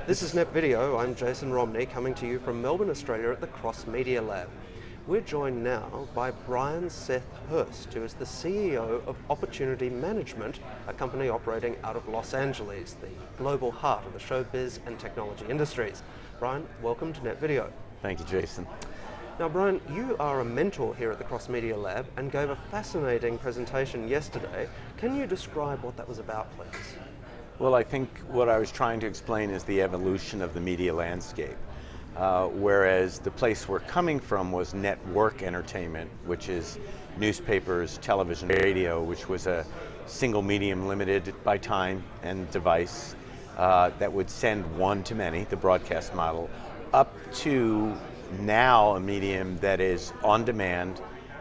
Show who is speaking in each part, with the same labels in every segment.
Speaker 1: This is Net Video. I'm Jason Romney, coming to you from Melbourne, Australia at the Cross Media Lab. We're joined now by Brian.seth.Hurst, who is the CEO of Opportunity Management, a company operating out of Los Angeles, the global heart of the showbiz and technology industries. Brian, welcome to Net Video.
Speaker 2: Thank you, Jason.
Speaker 1: Now, Brian, you are a mentor here at the Cross Media Lab and gave a fascinating presentation yesterday. Can you describe what that was about, please?
Speaker 2: Well, I think what I was trying to explain is the evolution of the media landscape. Whereas the place we're coming from was network entertainment, which is newspapers, television, radio, which was a single medium limited by time and device that would send one-to-many, the broadcast model, up to now a medium that is on demand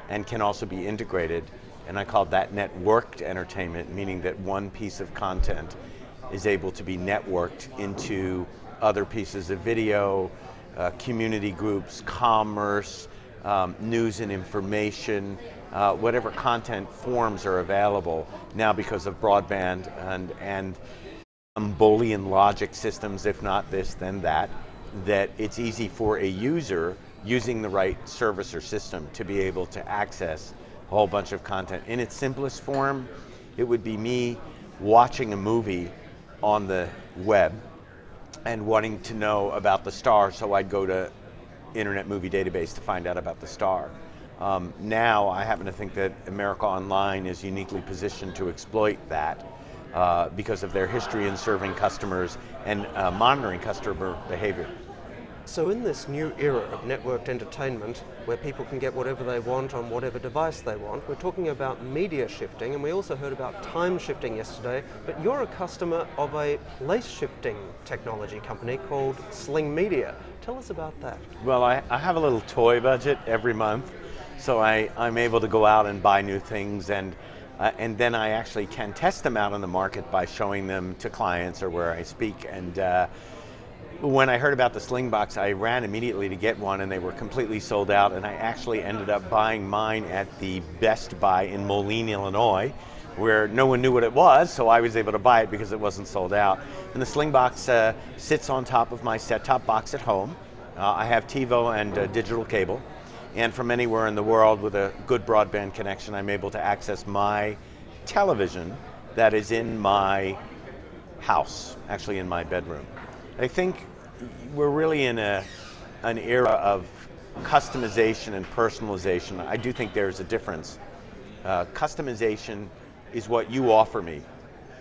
Speaker 2: and can also be integrated. And I call that networked entertainment, meaning that one piece of content is able to be networked into other pieces of video, community groups, commerce, news and information, whatever content forms are available now because of broadband and Boolean logic systems, if not this, then that it's easy for a user using the right service or system to be able to access a whole bunch of content. In its simplest form, it would be me watching a movie on the web and wanting to know about the star, so I'd go to Internet Movie Database to find out about the star. Now I happen to think that America Online is uniquely positioned to exploit that because of their history in serving customers and monitoring customer behavior.
Speaker 1: So in this new era of networked entertainment, where people can get whatever they want on whatever device they want, we're talking about media shifting, and we also heard about time shifting yesterday, but you're a customer of a place shifting technology company called Sling Media. Tell us about that.
Speaker 2: Well, I have a little toy budget every month, so I'm able to go out and buy new things, and then I actually can test them out on the market by showing them to clients or where I speak. And when I heard about the Sling Box, I ran immediately to get one, and they were completely sold out, and I actually ended up buying mine at the Best Buy in Moline, Illinois, where no one knew what it was, so I was able to buy it because it wasn't sold out. And the Sling Box sits on top of my set-top box at home. I have TiVo and digital cable, and from anywhere in the world with a good broadband connection, I'm able to access my television that is in my house, actually in my bedroom. I think we're really in an era of customization and personalization. I do think there's a difference. Customization is what you offer me.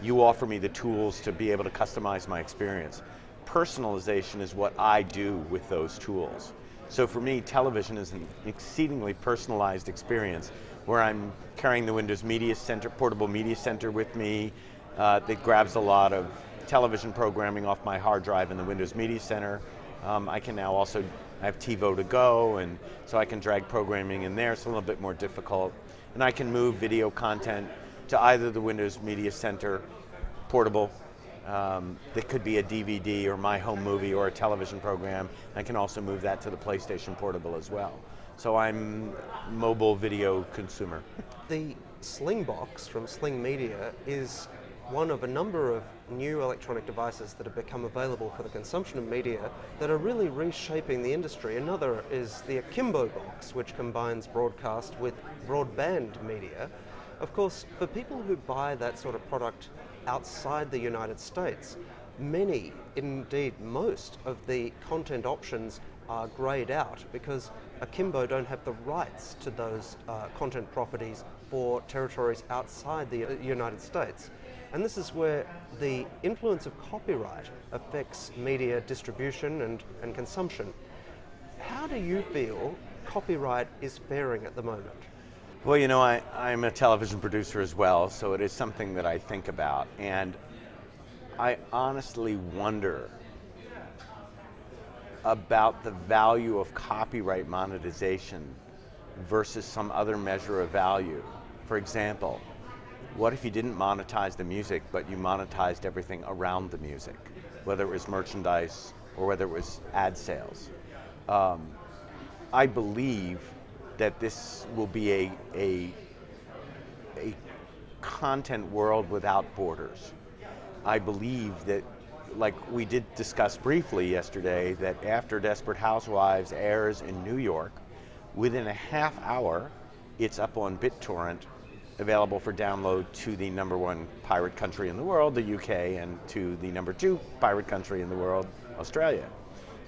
Speaker 2: You offer me the tools to be able to customize my experience. Personalization is what I do with those tools. So for me, television is an exceedingly personalized experience where I'm carrying the Windows Media Center, portable media center with me that grabs a lot of television programming off my hard drive in the Windows Media Center. I can now also have TiVo to go, and so I can drag programming in there. It's a little bit more difficult. And I can move video content to either the Windows Media Center portable, that could be a DVD or my home movie or a television program. I can also move that to the PlayStation Portable as well. So I'm a mobile video consumer.
Speaker 1: The Sling Box from Sling Media is one of a number of new electronic devices that have become available for the consumption of media that are really reshaping the industry. Another is the Akimbo Box, which combines broadcast with broadband media. Of course, for people who buy that sort of product outside the United States, many, indeed most, of the content options are greyed out because Akimbo don't have the rights to those content properties for territories outside the United States. And this is where the influence of copyright affects media distribution and consumption. How do you feel copyright is faring at the moment?
Speaker 2: Well, you know, I'm a television producer as well, so it is something that I think about. And I honestly wonder about the value of copyright monetization versus some other measure of value. For example, what if you didn't monetize the music, but you monetized everything around the music, whether it was merchandise or whether it was ad sales? I believe that this will be a content world without borders. I believe that like we did discuss briefly yesterday, that after Desperate Housewives airs in New York, within a half hour, it's up on BitTorrent, available for download to the #1 pirate country in the world, the UK, and to the #2 pirate country in the world, Australia.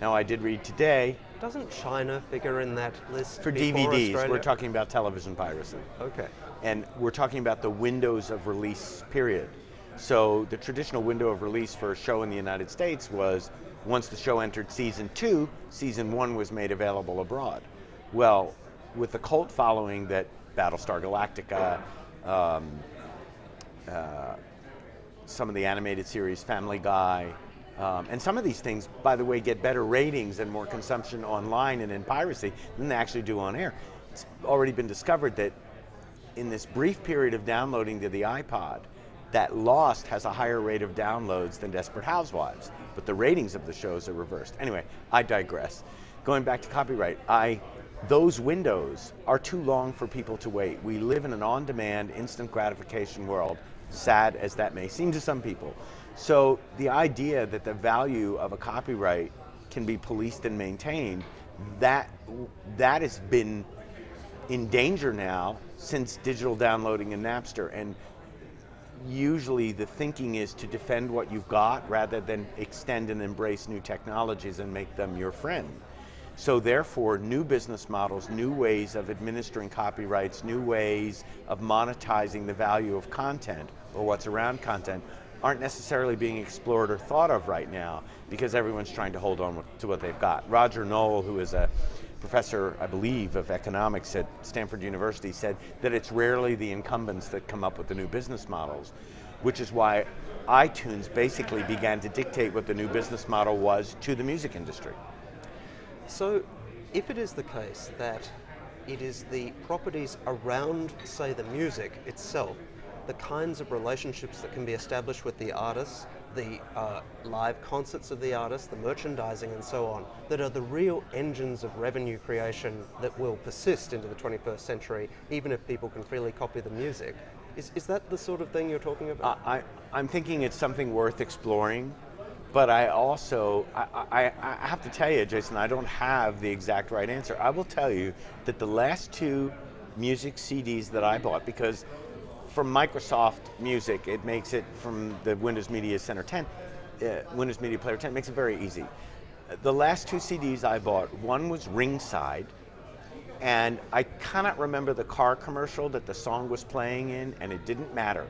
Speaker 2: Now, I did read today.
Speaker 1: Doesn't China figure in that list
Speaker 2: For
Speaker 1: before
Speaker 2: DVDs,
Speaker 1: Australia?
Speaker 2: we're talking about television piracy.
Speaker 1: Okay.
Speaker 2: And we're talking about the windows of release period. So the traditional window of release for a show in the United States was once the show entered season 2, season 1 was made available abroad. Well, with the cult following that Battlestar Galactica, some of the animated series, Family Guy, and some of these things, by the way, get better ratings and more consumption online and in piracy than they actually do on air. It's already been discovered that in this brief period of downloading to the iPod, that Lost has a higher rate of downloads than Desperate Housewives, but the ratings of the shows are reversed. Anyway, I digress. Going back to copyright, those windows are too long for people to wait. We live in an on-demand, instant gratification world, sad as that may seem to some people. So the idea that the value of a copyright can be policed and maintained, that has been in danger now since digital downloading and Napster. And usually the thinking is to defend what you've got rather than extend and embrace new technologies and make them your friend. So therefore, new business models, new ways of administering copyrights, new ways of monetizing the value of content or what's around content aren't necessarily being explored or thought of right now because everyone's trying to hold on to what they've got. Roger Knoll, who is a professor, I believe, of economics at Stanford University, said that it's rarely the incumbents that come up with the new business models, which is why iTunes basically began to dictate what the new business model was to the music industry.
Speaker 1: So, if it is the case that it is the properties around, say, the music itself, the kinds of relationships that can be established with the artists, the live concerts of the artists, the merchandising and so on, that are the real engines of revenue creation that will persist into the 21st century, even if people can freely copy the music. Is that the sort of thing you're talking about?
Speaker 2: I'm thinking it's something worth exploring, but I also, I have to tell you, Jason, I don't have the exact right answer. I will tell you that the last 2 music CDs that I bought, because from Microsoft Music, it makes it from the Windows Media Center 10, Windows Media Player 10, makes it very easy. The last 2 CDs I bought, one was Ringside, and I cannot remember the car commercial that the song was playing in, and it didn't matter.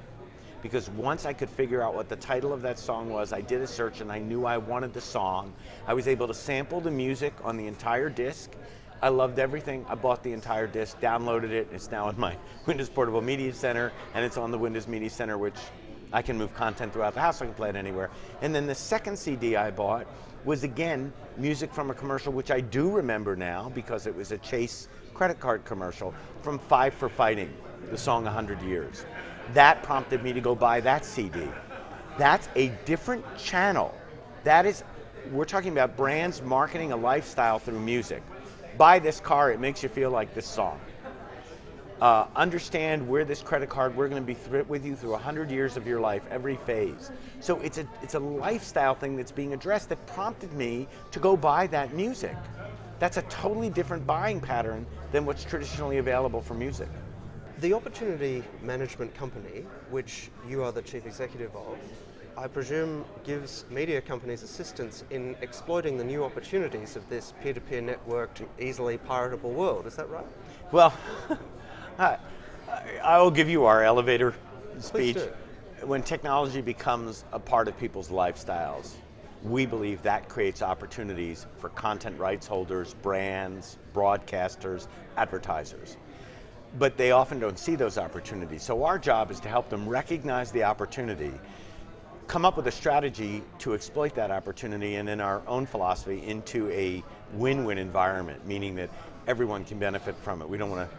Speaker 2: Because once I could figure out what the title of that song was, I did a search and I knew I wanted the song. I was able to sample the music on the entire disc. I loved everything. I bought the entire disc, downloaded it. It's now in my Windows Portable Media Center, and it's on the Windows Media Center, which I can move content throughout the house. I can play it anywhere. And then the second CD I bought was, again, music from a commercial, which I do remember now because it was a Chase credit card commercial from Five for Fighting, the song 100 Years. That prompted me to go buy that CD. That's a different channel. That is, we're talking about brands marketing a lifestyle through music. Buy this car, it makes you feel like this song. Understand where this credit card, we're going to be with you through 100 years of your life, every phase. So it's a lifestyle thing that's being addressed that prompted me to go buy that music. That's a totally different buying pattern than what's traditionally available for music.
Speaker 1: The Opportunity Management Company, which you are the chief executive of, I presume gives media companies assistance in exploiting the new opportunities of this peer-to-peer networked, easily piratable world. Is that right?
Speaker 2: Well, I will give you our elevator speech.
Speaker 1: Please do.
Speaker 2: When technology becomes a part of people's lifestyles, we believe that creates opportunities for content rights holders, brands, broadcasters, advertisers. But they often don't see those opportunities. So our job is to help them recognize the opportunity, come up with a strategy to exploit that opportunity, and in our own philosophy, into a win-win environment, meaning that everyone can benefit from it. We don't want to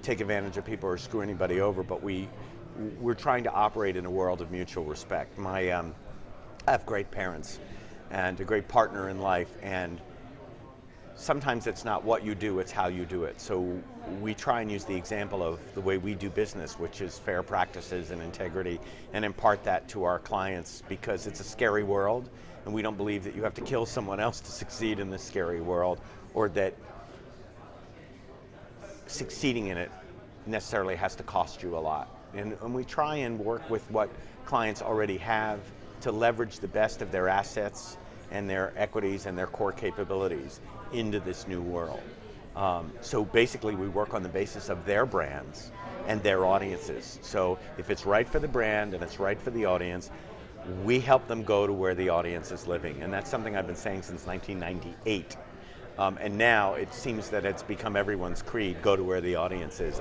Speaker 2: take advantage of people or screw anybody over, but we're trying to operate in a world of mutual respect. I have great parents and a great partner in life, and sometimes it's not what you do, it's how you do it. So we try and use the example of the way we do business, which is fair practices and integrity, and impart that to our clients, because it's a scary world, and we don't believe that you have to kill someone else to succeed in this scary world, or that succeeding in it necessarily has to cost you a lot. And we try and work with what clients already have to leverage the best of their assets and their equities and their core capabilities into this new world. So basically we work on the basis of their brands and their audiences. So if it's right for the brand and it's right for the audience, we help them go to where the audience is living. And that's something I've been saying since 1998. And now it seems that it's become everyone's creed, go to where the audience is.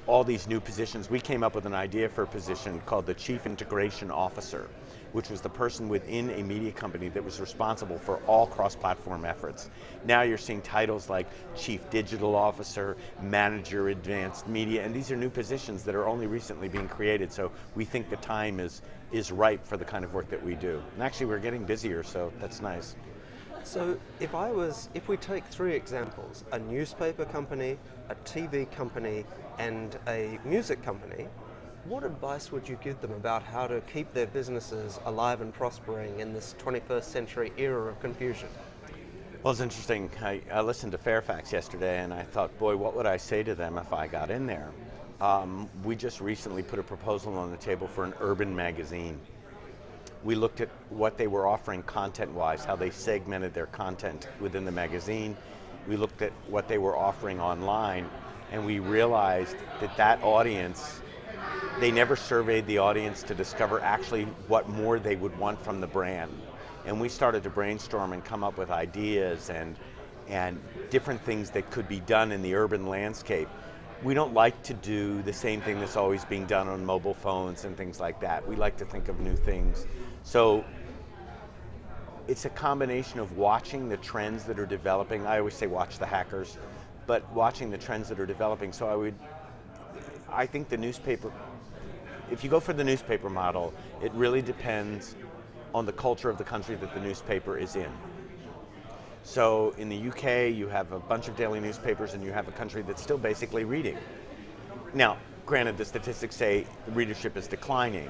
Speaker 2: All these new positions, we came up with an idea for a position called the Chief Integration Officer, which was the person within a media company that was responsible for all cross-platform efforts. Now you're seeing titles like Chief Digital Officer, Manager Advanced Media, and these are new positions that are only recently being created, so we think the time is ripe for the kind of work that we do. And actually we're getting busier, so that's nice.
Speaker 1: So if we take three examples, a newspaper company, a TV company, and a music company, what advice would you give them about how to keep their businesses alive and prospering in this 21st century era of confusion?
Speaker 2: Well, it's interesting. I listened to Fairfax yesterday and I thought, boy, what would I say to them if I got in there? We just recently put a proposal on the table for an urban magazine. We looked at what they were offering content-wise, how they segmented their content within the magazine. We looked at what they were offering online, and we realized that that audience, they never surveyed the audience to discover actually what more they would want from the brand. And we started to brainstorm and come up with ideas and different things that could be done in the urban landscape. We don't like to do the same thing that's always being done on mobile phones and things like that. We like to think of new things. So it's a combination of watching the trends that are developing. I always say watch the hackers, but watching the trends that are developing. So I think the newspaper, if you go for the newspaper model, it really depends on the culture of the country that the newspaper is in. So in the UK, you have a bunch of daily newspapers and you have a country that's still basically reading. Now, granted, the statistics say the readership is declining,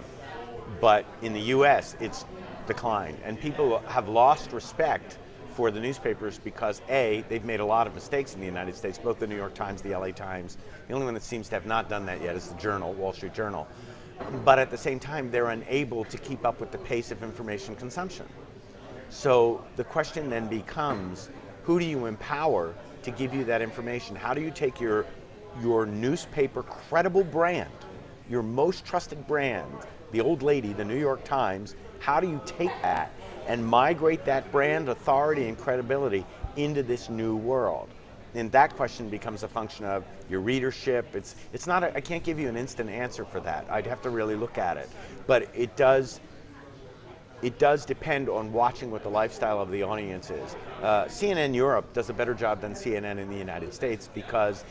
Speaker 2: but in the US, it's declined. And people have lost respect for the newspapers because A, they've made a lot of mistakes in the United States, both the New York Times, the LA Times. The only one that seems to have not done that yet is the Journal, Wall Street Journal. But at the same time, they're unable to keep up with the pace of information consumption. So the question then becomes, who do you empower to give you that information? How do you take your newspaper credible brand, your most trusted brand, the old lady, the New York Times, how do you take that and migrate that brand authority and credibility into this new world? And that question becomes a function of your readership. It's not I can't give you an instant answer for that. I'd have to really look at it. But it does depend on watching what the lifestyle of the audience is. CNN Europe does a better job than CNN in the United States because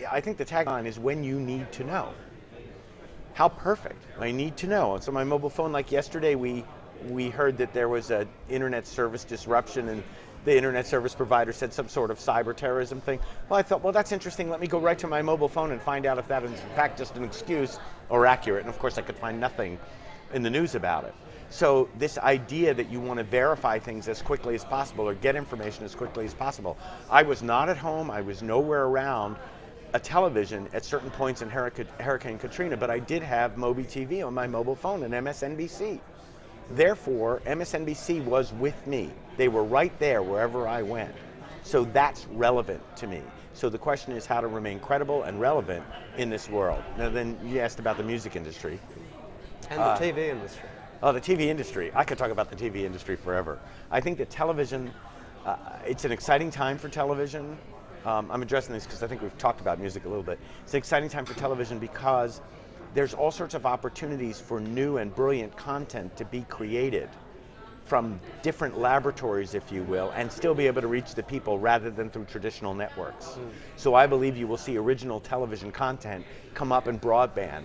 Speaker 2: I think the tagline is when you need to know. How perfect, I need to know. And so my mobile phone, like yesterday, we heard that there was an internet service disruption and the internet service provider said some sort of cyber terrorism thing. Well, I thought, well, that's interesting. Let me go right to my mobile phone and find out if that is in fact just an excuse or accurate. And of course, I could find nothing in the news about it. So this idea that you want to verify things as quickly as possible or get information as quickly as possible. I was not at home, I was nowhere around a television at certain points in Hurricane Katrina, but I did have Moby TV on my mobile phone and MSNBC. Therefore, MSNBC was with me. They were right there wherever I went. So that's relevant to me. So the question is how to remain credible and relevant in this world. Now then you asked about the music industry.
Speaker 1: And the TV industry.
Speaker 2: Oh, the TV industry. I could talk about the TV industry forever. I think that television, it's an exciting time for television. I'm addressing this because I think we've talked about music a little bit. It's an exciting time for television because there's all sorts of opportunities for new and brilliant content to be created from different laboratories, if you will, and still be able to reach the people rather than through traditional networks. So I believe you will see original television content come up in broadband.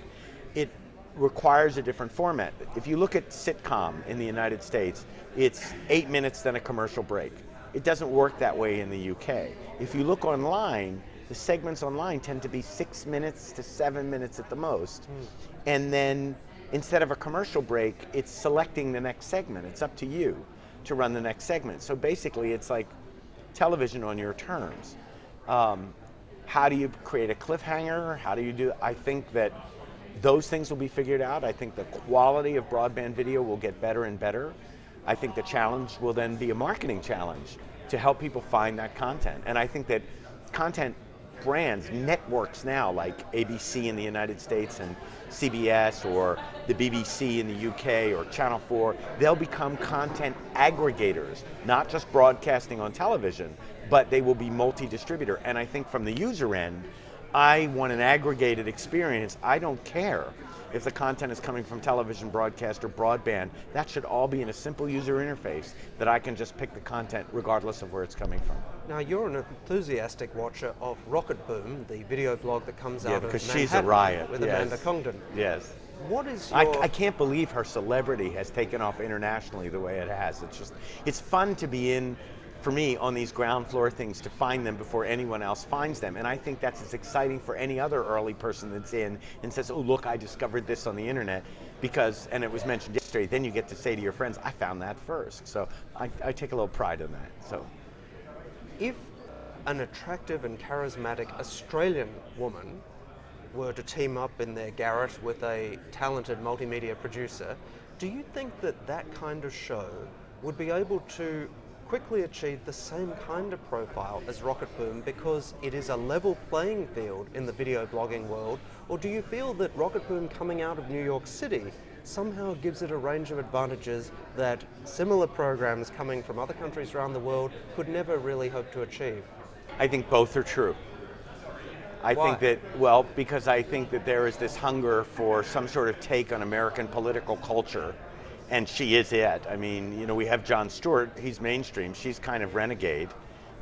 Speaker 2: It requires a different format. If you look at sitcom in the United States, it's 8 minutes then a commercial break. It doesn't work that way in the UK. If you look online, the segments online tend to be 6 minutes to 7 minutes at the most. And then instead of a commercial break, it's selecting the next segment. It's up to you to run the next segment. So basically it's like television on your terms. How do you create a cliffhanger? How do you do, I think that those things will be figured out. I think the quality of broadband video will get better and better. I think the challenge will then be a marketing challenge to help people find that content. And I think that content brands, networks now like ABC in the United States and CBS or the BBC in the UK or Channel 4, they'll become content aggregators, not just broadcasting on television, but they will be multi-distributor. And I think from the user end, I want an aggregated experience. I don't care if the content is coming from television, broadcast, or broadband. That should all be in a simple user interface that I can just pick the content regardless of where it's coming from.
Speaker 1: Now, you're an enthusiastic watcher of Rocket Boom, the video blog that comes out of
Speaker 2: because
Speaker 1: Manhattan
Speaker 2: she's a riot.
Speaker 1: with
Speaker 2: Yes.
Speaker 1: Amanda Congdon.
Speaker 2: Yes.
Speaker 1: What is your...
Speaker 2: I can't believe her celebrity has taken off internationally the way it has. It's fun to be in, for me, on these ground floor things, to find them before anyone else finds them. And I think that's as exciting for any other early person that's in and says, oh, look, I discovered this on the internet, because, and it was mentioned yesterday, then you get to say to your friends, I found that first. So I take a little pride in that. So,
Speaker 1: if an attractive and charismatic Australian woman were to team up in their garret with a talented multimedia producer, do you think that that kind of show would be able to quickly achieve the same kind of profile as Rocket Boom because it is a level playing field in the video blogging world? Or do you feel that Rocket Boom coming out of New York City somehow gives it a range of advantages that similar programs coming from other countries around the world could never really hope to achieve?
Speaker 2: I think both are true. I
Speaker 1: Why?
Speaker 2: think that, well, because I think that there is this hunger for some sort of take on American political culture, and she is it. I mean, you know, we have Jon Stewart, he's mainstream, she's kind of renegade,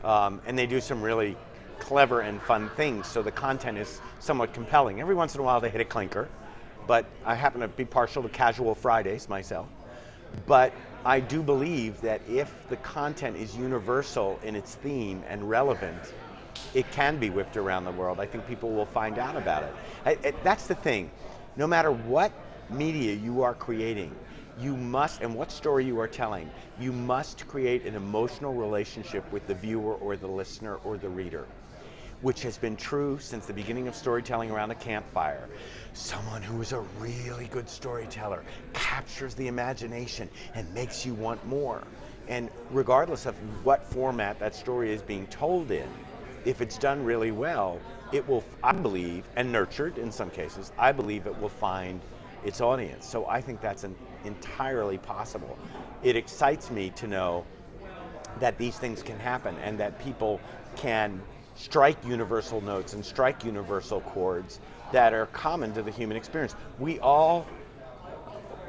Speaker 2: and they do some really clever and fun things, so the content is somewhat compelling. Every once in a while they hit a clinker, but I happen to be partial to Casual Fridays myself. But I do believe that if the content is universal in its theme and relevant, it can be whipped around the world. I think people will find out about it. That's the thing. No matter what media you are creating, you must, and what story you are telling, you must create an emotional relationship with the viewer or the listener or the reader, which has been true since the beginning of storytelling around a campfire. Someone who is a really good storyteller captures the imagination and makes you want more. And regardless of what format that story is being told in, if it's done really well, it will, I believe, and nurtured in some cases, I believe it will find its audience. So I think that's entirely possible. It excites me to know that these things can happen and that people can strike universal notes and strike universal chords that are common to the human experience. We all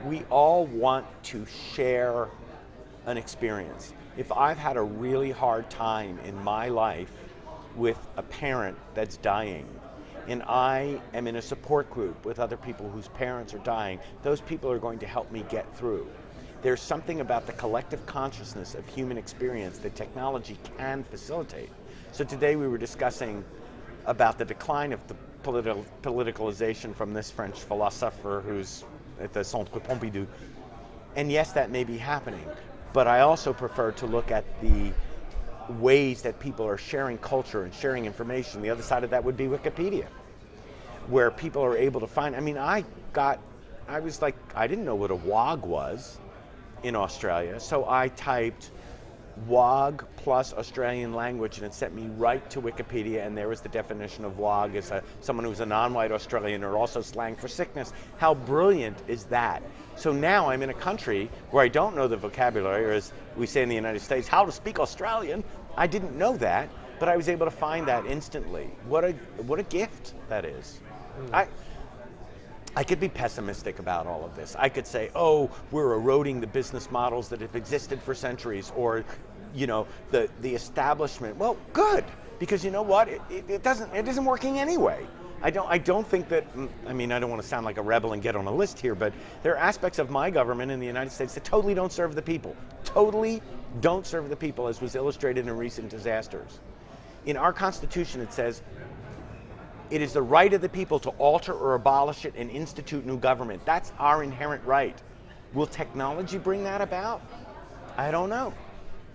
Speaker 2: want to share an experience. If I've had a really hard time in my life with a parent that's dying, and I am in a support group with other people whose parents are dying, those people are going to help me get through. There's something about the collective consciousness of human experience that technology can facilitate. So today we were discussing about the decline of the politicalization from this French philosopher who's at the Centre Pompidou. And yes, that may be happening, but I also prefer to look at the ways that people are sharing culture and sharing information. The other side of that would be Wikipedia, where people are able to find, I mean, I was like, I didn't know what a WOG was in Australia, so I typed WOG plus Australian language and it sent me right to Wikipedia, and there was the definition of WOG as someone who's a non-white Australian, or also slang for sickness. How brilliant is that? So now I'm in a country where I don't know the vocabulary, or as we say in the United States, how to speak Australian. I didn't know that, but I was able to find that instantly. What a gift that is. I could be pessimistic about all of this. I could say, oh, we're eroding the business models that have existed for centuries, or, you know, the establishment. Well, good, because you know what? It isn't working anyway. I don't think that, I mean, I don't want to sound like a rebel and get on a list here, but there are aspects of my government in the United States that totally don't serve the people. totally don't serve the people, as was illustrated in recent disasters. In our Constitution, it says, it is the right of the people to alter or abolish it and institute new government. That's our inherent right. Will technology bring that about? I don't know.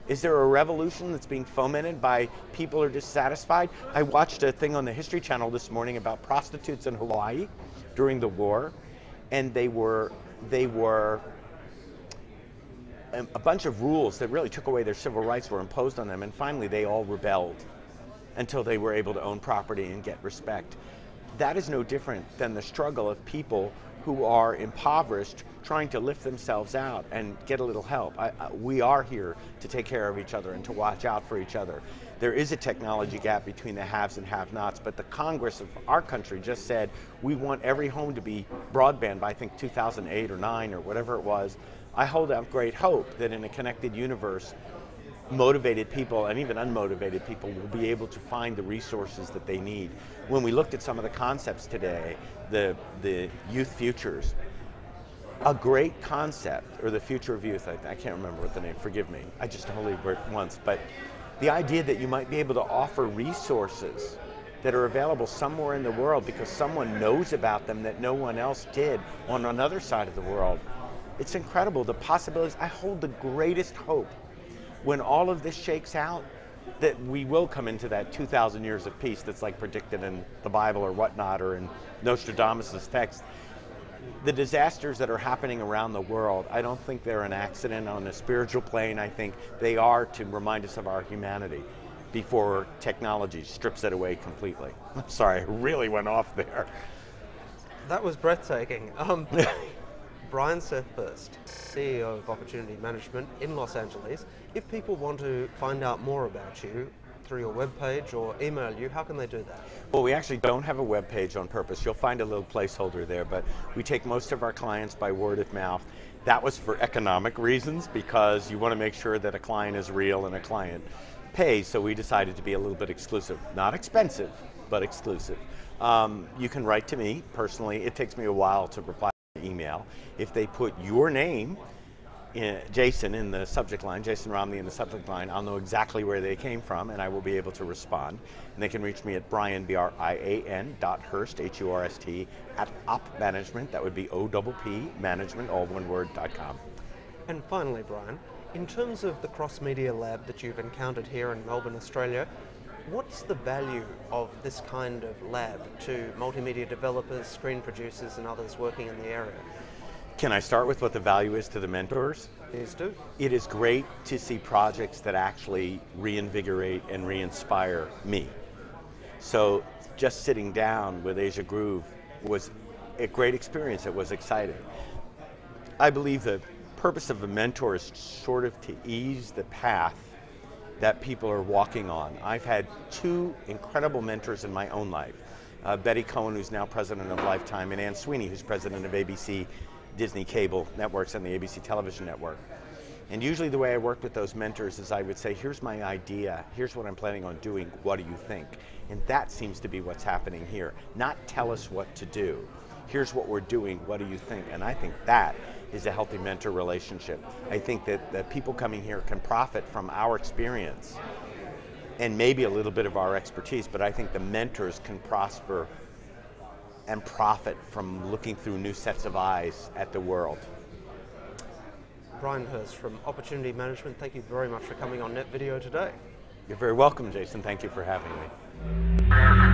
Speaker 2: Is there a revolution that's being fomented by people who are dissatisfied? I watched a thing on the History Channel this morning about prostitutes in Hawaii during the war, and they were a bunch of rules that really took away their civil rights were imposed on them, and finally they all rebelled until they were able to own property and get respect. That is no different than the struggle of people who are impoverished trying to lift themselves out and get a little help. We are here to take care of each other and to watch out for each other. There is a technology gap between the haves and have-nots, but the Congress of our country just said we want every home to be broadband by, I think, 2008 or 9 or whatever it was. I hold out great hope that in a connected universe, motivated people and even unmotivated people will be able to find the resources that they need. When we looked at some of the concepts today, the youth futures, a great concept, or the future of youth, I can't remember what the name, forgive me, I just only worked once, but the idea that you might be able to offer resources that are available somewhere in the world because someone knows about them that no one else did on another side of the world. It's incredible, the possibilities. I hold the greatest hope when all of this shakes out, that we will come into that 2,000 years of peace that's like predicted in the Bible or whatnot, or in Nostradamus' text. The disasters that are happening around the world, I don't think they're an accident on a spiritual plane. I think they are to remind us of our humanity before technology strips it away completely. I'm sorry, I really went off there.
Speaker 1: That was breathtaking. Brian.seth.hurst, CEO of Opportunity Management in Los Angeles. If people want to find out more about you through your webpage or email you, how can they do that?
Speaker 2: Well, we actually don't have a webpage on purpose. You'll find a little placeholder there, but we take most of our clients by word of mouth. That was for economic reasons, because you want to make sure that a client is real and a client pays, so we decided to be a little bit exclusive. Not expensive, but exclusive. You can write to me personally. It takes me a while to reply to email. If they put your name, Jason, in the subject line, Jason Romney in the subject line, I'll know exactly where they came from and I will be able to respond. And they can reach me at Brian, BRIAN.Hurst, HURST, at OPmanagement, that would be OPP, management, all one word.com.
Speaker 1: And finally, Brian, in terms of the cross-media lab that you've encountered here in Melbourne, Australia, what's the value of this kind of lab to multimedia developers, screen producers and others working in the area?
Speaker 2: Can I start with what the value is to the mentors?
Speaker 1: Please do.
Speaker 2: It is great to see projects that actually reinvigorate and re-inspire me. So just sitting down with Asia Groove was a great experience. It was exciting. I believe the purpose of a mentor is sort of to ease the path that people are walking on. I've had two incredible mentors in my own life. Betty Cohen, who's now president of Lifetime, and Ann Sweeney, who's president of ABC, Disney Cable Networks, and the ABC Television Network. And usually the way I worked with those mentors is I would say, here's my idea, here's what I'm planning on doing, what do you think? And that seems to be what's happening here. Not tell us what to do. Here's what we're doing, what do you think? And I think that is a healthy mentor relationship. I think that the people coming here can profit from our experience and maybe a little bit of our expertise, but I think the mentors can prosper and profit from looking through new sets of eyes at the world.
Speaker 1: Brian Hurst from Opportunity Management, thank you very much for coming on Net Video today.
Speaker 2: You're very welcome, Jason. Thank you for having me.